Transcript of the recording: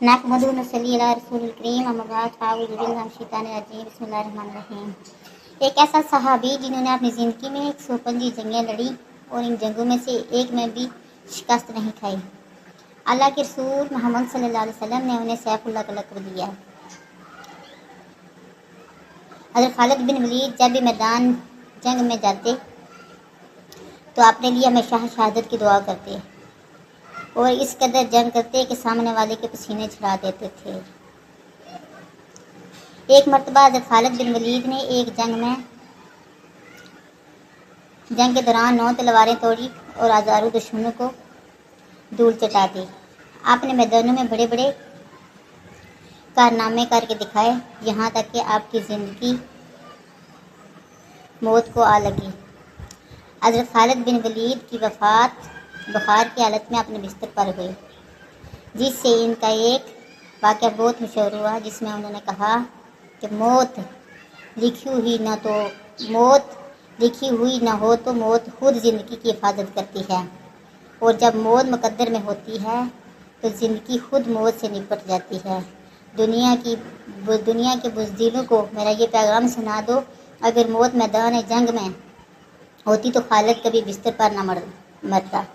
नहमदुहु व नसल्ली अला रसूलिल करीम अम्मा बाद फ़अऊज़ु बिल्लाहि मिनश शैतानिर रजीम बिस्मिल्लाहिर्रहमानिर्रहीम। एक ऐसा सहाबी जिन्होंने अपनी ज़िंदगी में 125 जंगें लड़ी और इन जंगों में से एक में भी शिकस्त नहीं खाई। अल्लाह के रसूल मोहम्मद सल्लल्लाहु अलैहि वसल्लम ने उन्हें सैफुल्लाह का लक़ब दिया। हज़रत खालिद बिन वलीद जब भी मैदान जंग में जाते तो अपने लिए हमेशा शहादत की दुआ करते और इस कदर जंग करते कि सामने वाले के पसीने छुड़ा देते थे। एक मरतबा हज़रत खालिद बिन वलीद ने एक जंग के दौरान 9 तलवारें तोड़ी और हज़ारों दुश्मनों को धूल चटा दी। आपने मैदानों में बड़े बड़े कारनामे करके दिखाए, यहाँ तक कि आपकी ज़िंदगी मौत को आ लगी। हज़रत खालिद बिन वलीद की वफ़ात बुखार की हालत में अपने बिस्तर पर हुई, जिससे इनका एक वाक़या बहुत मशहूर हुआ, जिसमें उन्होंने कहा कि मौत लिखी हुई न हो तो मौत खुद ज़िंदगी की हिफाजत करती है, और जब मौत मुकद्दर में होती है तो ज़िंदगी खुद मौत से निपट जाती है। दुनिया के बुज़दिलों को मेरा ये पैगाम सुना दो, अगर मौत मैदान जंग में होती तो खालिद कभी बिस्तर पर न मरता।